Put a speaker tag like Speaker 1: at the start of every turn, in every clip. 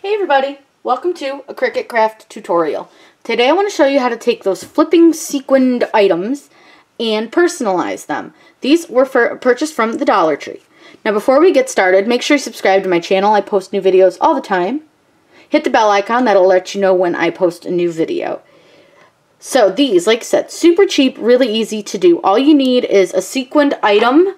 Speaker 1: Hey everybody, welcome to a Cricut craft tutorial. Today I want to show you how to take those flipping sequined items and personalize them. These were purchased from the Dollar Tree. Now before we get started, make sure you subscribe to my channel. I post new videos all the time. Hit the bell icon, that'll let you know when I post a new video. So these, like I said, super cheap, really easy to do. All you need is a sequined item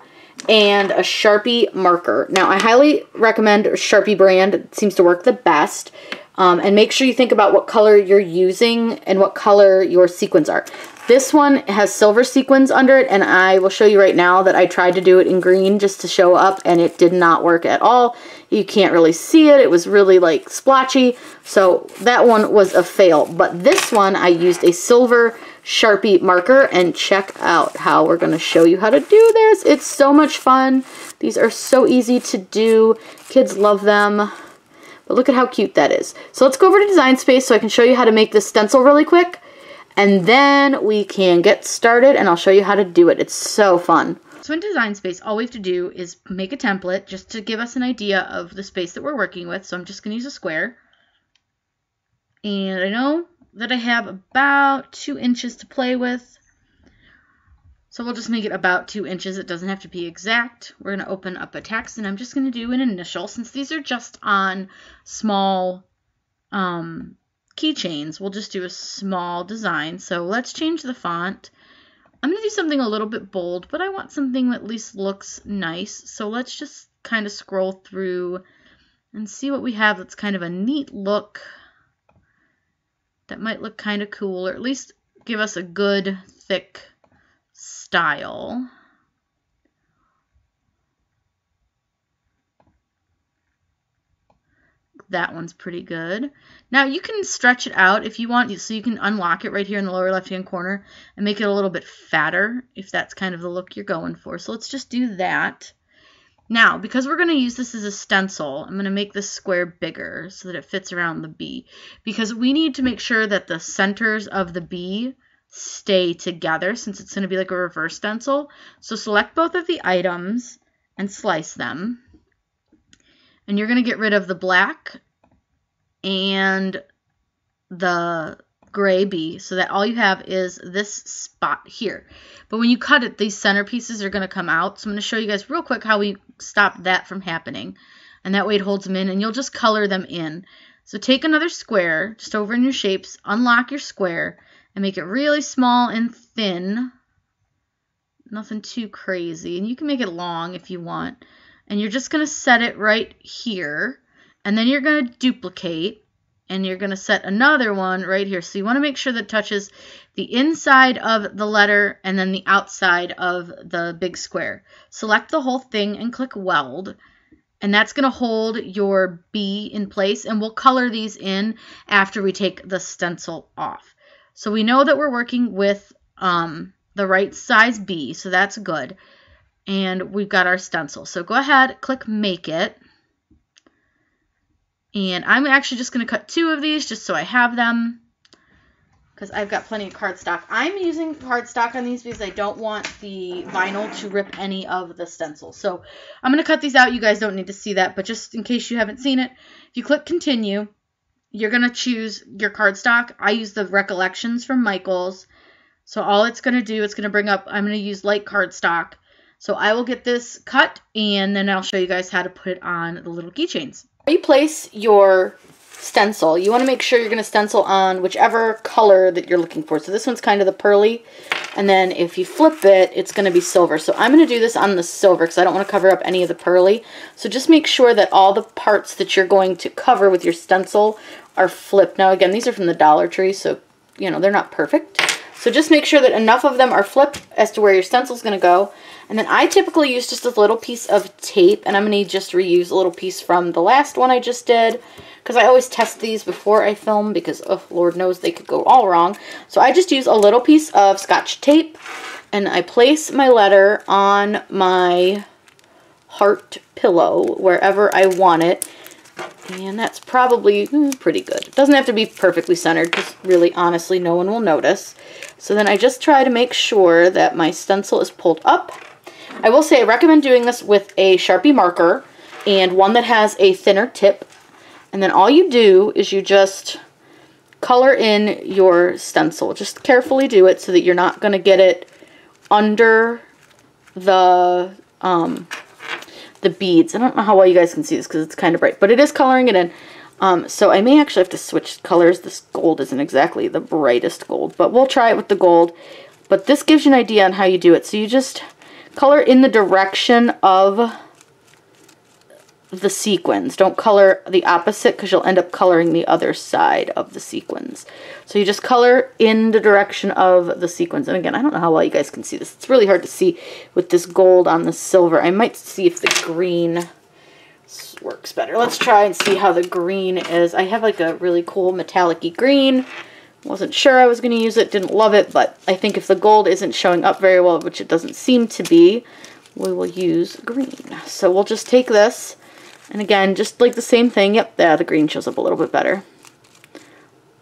Speaker 1: and a Sharpie marker. Now, I highly recommend Sharpie brand. It seems to work the best. And make sure you think about what color you're using and what color your sequins are. This one has silver sequins under it, and I will show you right now that I tried to do it in green just to show up, and it did not work at all. You can't really see it. It was really like splotchy, so that one was a fail. But this one, I used a silver Sharpie marker, and check out how we're going to show you how to do this. It's so much fun. These are so easy to do. Kids love them. But look at how cute that is. So let's go over to Design Space so I can show you how to make this stencil really quick. And then we can get started and I'll show you how to do it. It's so fun. So in Design Space, all we have to do is make a template just to give us an idea of the space that we're working with. So I'm just going to use a square. And I know that I have about 2 inches to play with. So we'll just make it about 2 inches. It doesn't have to be exact. We're going to open up a text, and I'm just going to do an initial. Since these are just on small keychains, we'll just do a small design. So let's change the font. I'm going to do something a little bit bold, but I want something that at least looks nice. So let's just kind of scroll through and see what we have that's kind of a neat look. That might look kind of cool, or at least give us a good, thick style. That one's pretty good. Now you can stretch it out if you want, so you can unlock it right here in the lower left hand corner and make it a little bit fatter if that's kind of the look you're going for. So let's just do that. Now, because we're going to use this as a stencil, I'm going to make this square bigger so that it fits around the bee, because we need to make sure that the centers of the bee stay together since it's going to be like a reverse stencil. So select both of the items and slice them. And you're going to get rid of the black and the gray bee so that all you have is this spot here. But when you cut it, these center pieces are going to come out. So I'm going to show you guys real quick how we stop that from happening. And that way it holds them in, and you'll just color them in. So take another square, just over in your shapes, unlock your square, and make it really small and thin. Nothing too crazy. And you can make it long if you want. And you're just going to set it right here. And then you're going to duplicate. And you're going to set another one right here. So you want to make sure that it touches the inside of the letter and then the outside of the big square. Select the whole thing and click Weld. And that's going to hold your bee in place. And we'll color these in after we take the stencil off. So we know that we're working with the right size bee. So that's good. And we've got our stencil. So go ahead, click Make It. And I'm actually just going to cut 2 of these just so I have them, because I've got plenty of cardstock. I'm using cardstock on these because I don't want the vinyl to rip any of the stencil. So I'm going to cut these out. You guys don't need to see that, but just in case you haven't seen it, if you click Continue, you're going to choose your cardstock. I use the Recollections from Michaels. So all it's going to do, it's going to bring up, I'm going to use light cardstock. So I will get this cut, and then I'll show you guys how to put it on the little keychains. You place your stencil. You want to make sure you're going to stencil on whichever color that you're looking for. So this one's kind of the pearly, and then if you flip it, it's going to be silver. So I'm going to do this on the silver because I don't want to cover up any of the pearly. So just make sure that all the parts that you're going to cover with your stencil are flipped. Now again, these are from the Dollar Tree, so you know they're not perfect. So just make sure that enough of them are flipped as to where your stencil is going to go. And then I typically use just a little piece of tape, and I'm going to just reuse a little piece from the last one I just did, because I always test these before I film, because oh, Lord knows they could go all wrong. So I just use a little piece of Scotch tape, and I place my letter on my heart pillow wherever I want it. And that's probably pretty good. It doesn't have to be perfectly centered because really, honestly, no one will notice. So then I just try to make sure that my stencil is pulled up. I will say I recommend doing this with a Sharpie marker and one that has a thinner tip. And then all you do is you just color in your stencil. Just carefully do it so that you're not going to get it under the beads. I don't know how well you guys can see this because it's kind of bright, but it is coloring it in. So I may actually have to switch colors. This gold isn't exactly the brightest gold, but we'll try it with the gold. But this gives you an idea on how you do it. So you just color in the direction of the sequins. Don't color the opposite because you'll end up coloring the other side of the sequins. So you just color in the direction of the sequins. And again, I don't know how well you guys can see this. It's really hard to see with this gold on the silver. I might see if the green works better. Let's try and see how the green is. I have like a really cool metallic-y green. Wasn't sure I was going to use it. Didn't love it, but I think if the gold isn't showing up very well, which it doesn't seem to be, we will use green. So we'll just take this. And again, just like the same thing. Yep, the green shows up a little bit better.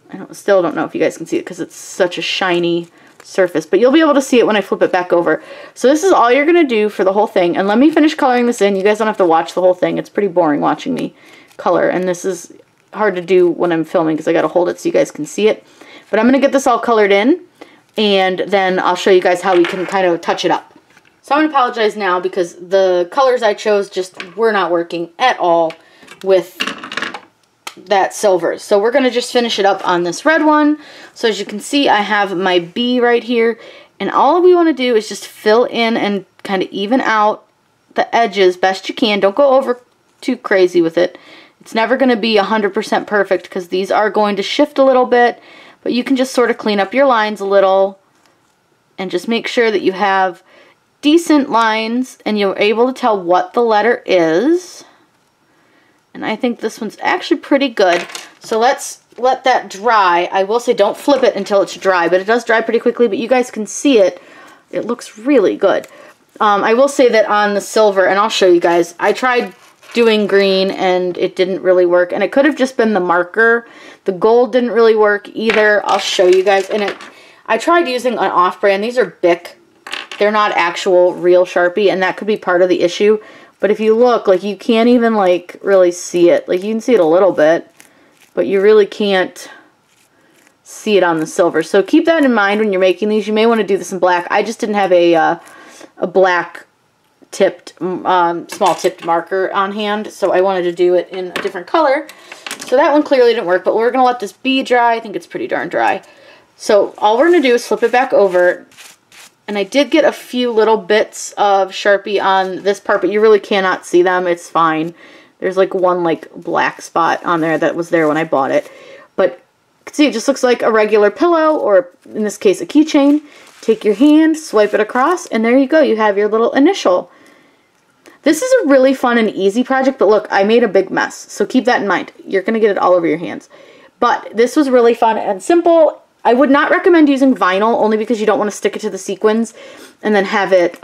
Speaker 1: I still don't know if you guys can see it because it's such a shiny surface, but you'll be able to see it when I flip it back over. So this is all you're going to do for the whole thing. And let me finish coloring this in. You guys don't have to watch the whole thing. It's pretty boring watching me color, and this is hard to do when I'm filming because I got to hold it so you guys can see it. But I'm going to get this all colored in, and then I'll show you guys how we can kind of touch it up. So I'm going to apologize now because the colors I chose just were not working at all with that silver. So we're going to just finish it up on this red one. So as you can see, I have my B right here, and all we want to do is just fill in and kind of even out the edges best you can. Don't go over too crazy with it. It's never going to be 100% perfect because these are going to shift a little bit, but you can just sort of clean up your lines a little and just make sure that you have decent lines and you're able to tell what the letter is. And I think this one's actually pretty good. So let's let that dry. I will say don't flip it until it's dry, but it does dry pretty quickly, but you guys can see it. It looks really good. I will say that on the silver, and I'll show you guys, I tried doing green and it didn't really work, and it could have just been the marker. The gold didn't really work either. I'll show you guys. And I tried using an off-brand. These are Bic. They're not actual real Sharpie, and that could be part of the issue. But if you look, like, you can't even, like, really see it. Like, you can see it a little bit, but you really can't see it on the silver. So keep that in mind when you're making these. You may want to do this in black. I just didn't have a black tipped, small tipped marker on hand, so I wanted to do it in a different color. So that one clearly didn't work, but we're going to let this be dry. I think it's pretty darn dry. So all we're going to do is flip it back over. And I did get a few little bits of Sharpie on this part, but you really cannot see them. It's fine. There's like one like black spot on there that was there when I bought it. But you can see it just looks like a regular pillow, or in this case a keychain. Take your hand, swipe it across, and there you go. You have your little initial. This is a really fun and easy project, but look, I made a big mess. So keep that in mind. You're going to get it all over your hands. But this was really fun and simple. I would not recommend using vinyl, only because you don't want to stick it to the sequins and then have it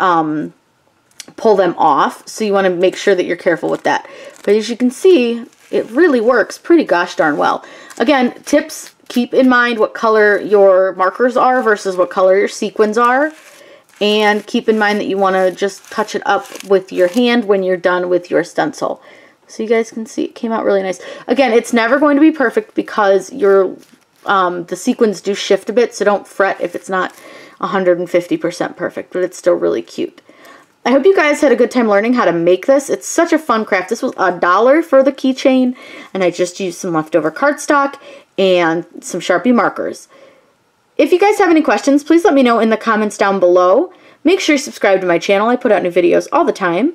Speaker 1: pull them off. So you want to make sure that you're careful with that. But as you can see, it really works pretty gosh darn well. Again, tips, keep in mind what color your markers are versus what color your sequins are. And keep in mind that you want to just touch it up with your hand when you're done with your stencil. So you guys can see it came out really nice. Again, it's never going to be perfect because your the sequins do shift a bit, so don't fret if it's not 150% perfect, but it's still really cute. I hope you guys had a good time learning how to make this. It's such a fun craft. This was $1 for the keychain, and I just used some leftover cardstock and some Sharpie markers. If you guys have any questions, please let me know in the comments down below. Make sure you subscribe to my channel. I put out new videos all the time.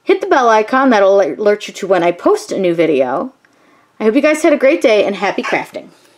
Speaker 1: Hit the bell icon. That'll alert you to when I post a new video. I hope you guys had a great day and happy crafting.